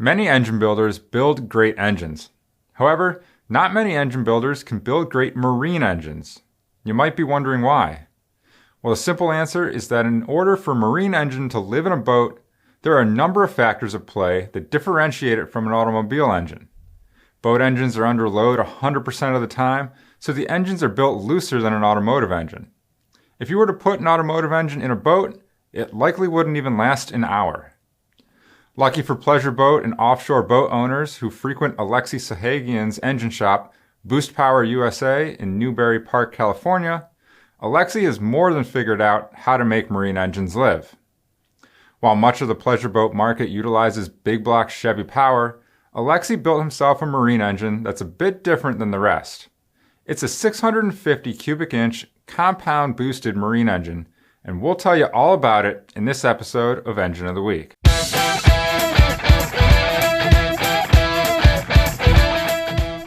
Many engine builders build great engines. However, not many engine builders can build great marine engines. You might be wondering why. Well, the simple answer is that in order for a marine engine to live in a boat, there are a number of factors at play that differentiate it from an automobile engine. Boat engines are under load 100% of the time, so the engines are built looser than an automotive engine. If you were to put an automotive engine in a boat, it likely wouldn't even last an hour. Lucky for pleasure boat and offshore boat owners who frequent Alexi Sahagian's engine shop, Boost Power USA in Newbury Park, California, Alexi has more than figured out how to make marine engines live. While much of the pleasure boat market utilizes big block Chevy power, Alexi built himself a marine engine that's a bit different than the rest. It's a 650 cubic inch compound boosted marine engine, and we'll tell you all about it in this episode of Engine of the Week.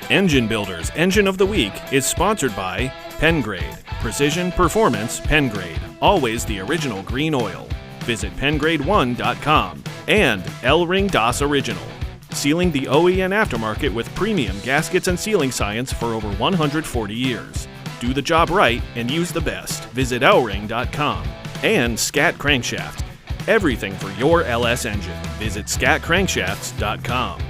Engine Builder's Engine of the Week is sponsored by Pengrade, Precision Performance Pengrade, always the original green oil. Visit pengrade1.com, and Elring DOS Original, sealing the OEM aftermarket with premium gaskets and sealing science for over 140 years. Do the job right and use the best. Visit elring.com. And Scat Crankshafts, everything for your LS engine. Visit scatcrankshafts.com.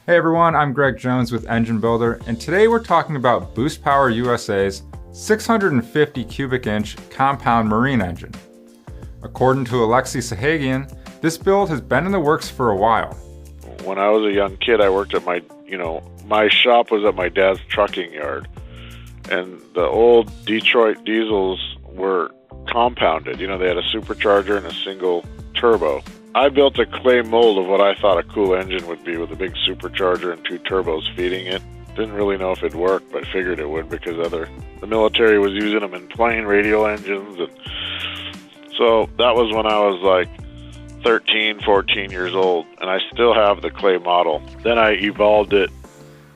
Hey everyone, I'm Greg Jones with Engine Builder, and today we're talking about Boost Power USA's 650 cubic inch compound marine engine. According to Alexi Sahagian, this build has been in the works for a while. When I was a young kid, I worked at my shop was at my dad's trucking yard, and the old Detroit diesels were compounded. They had a supercharger and a single turbo. I built a clay mold of what I thought a cool engine would be with a big supercharger and two turbos feeding it. Didn't really know if it'd work, but figured it would because the military was using them in plane radial engines. And so that was when I was like 13, 14 years old, and I still have the clay model. Then I evolved it.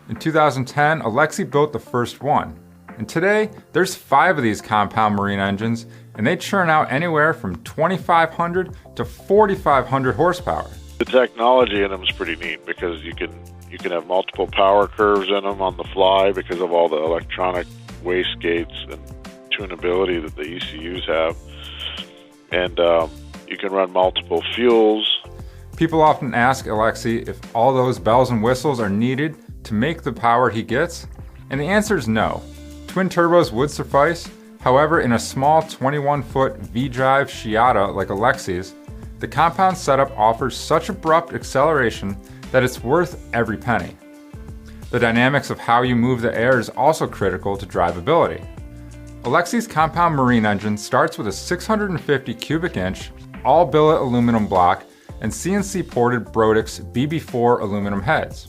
In 2010, Alexi built the first one. And today, there's 5 of these compound marine engines, and they churn out anywhere from 2,500 to 4,500 horsepower. The technology in them is pretty neat because you can have multiple power curves in them on the fly because of all the electronic wastegates and tunability that the ECUs have. And you can run multiple fuels. People often ask Alexi if all those bells and whistles are needed to make the power he gets, and the answer is no. Twin turbos would suffice. However, in a small 21-foot V-drive Chiata like Alexi's, the compound setup offers such abrupt acceleration that it's worth every penny. The dynamics of how you move the air is also critical to drivability. Alexi's compound marine engine starts with a 650 cubic inch, all billet aluminum block and CNC ported Brodix BB4 aluminum heads.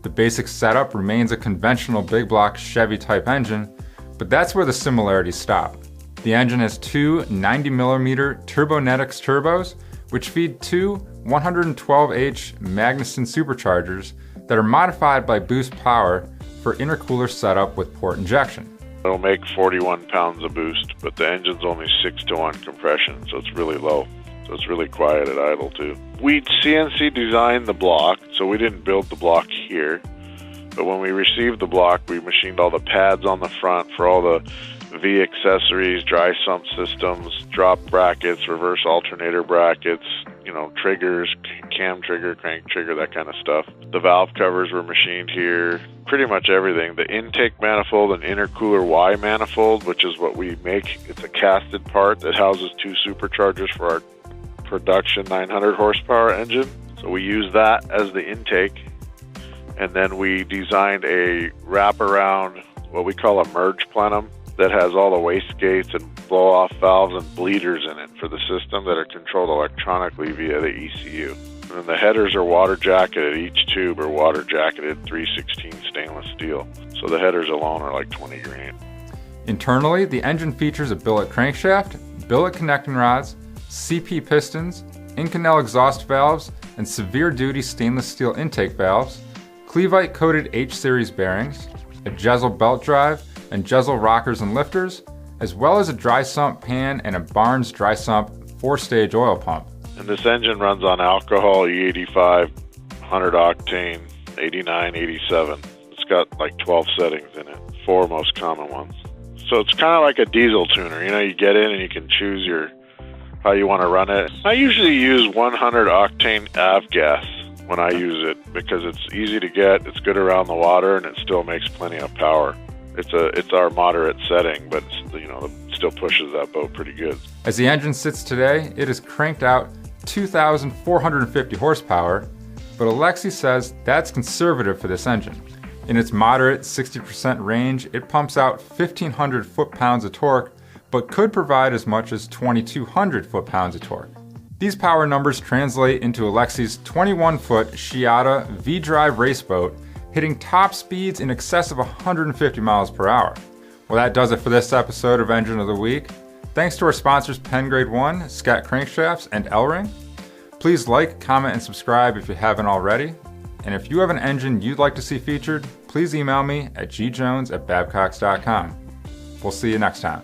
The basic setup remains a conventional big block Chevy type engine, but that's where the similarities stop. The engine has two 90mm Turbonetics turbos, which feed two 112H Magnuson superchargers that are modified by Boost Power for intercooler setup with port injection. It'll make 41 pounds of boost, but the engine's only 6-to-1 compression, so it's really low. So it's really quiet at idle too. We CNC designed the block, so we didn't build the block here. But when we received the block, we machined all the pads on the front for all the V accessories, dry sump systems, drop brackets, reverse alternator brackets, triggers, cam trigger, crank trigger, that kind of stuff. The valve covers were machined here, pretty much everything. The intake manifold and intercooler Y manifold, which is what we make, it's a casted part that houses two superchargers for our production 900 horsepower engine. So we use that as the intake. And then we designed a wraparound, what we call a merge plenum, that has all the wastegates and blow-off valves and bleeders in it for the system that are controlled electronically via the ECU. And then the headers are water jacketed. Each tube are water jacketed 316 stainless steel. So the headers alone are like 20 grand. Internally, the engine features a billet crankshaft, billet connecting rods, CP pistons, Inconel exhaust valves, and severe-duty stainless steel intake valves, Clevite-coated H-series bearings, a Jezel belt drive, and Jezel rockers and lifters, as well as a dry sump pan and a Barnes dry sump 4-stage oil pump. And this engine runs on alcohol, E85, 100 octane, 89, 87. It's got like 12 settings in it, 4 most common ones. So it's kind of like a diesel tuner. You know, you get in and you can choose how you want to run it. I usually use 100 octane avgas when I use it because it's easy to get, it's good around the water, and it still makes plenty of power. It's our moderate setting, but it still pushes that boat pretty good. As the engine sits today, it is cranked out 2,450 horsepower, but Alexi says that's conservative for this engine. In its moderate 60% range, it pumps out 1,500 foot-pounds of torque, but could provide as much as 2,200 foot-pounds of torque. These power numbers translate into Alexi's 21-foot Chiata V-Drive race boat, hitting top speeds in excess of 150 miles per hour. Well, that does it for this episode of Engine of the Week. Thanks to our sponsors Pengrade 1, Scat Crankshafts, and Elring. Please like, comment, and subscribe if you haven't already. And if you have an engine you'd like to see featured, please email me at gjones@babcocks.com. We'll see you next time.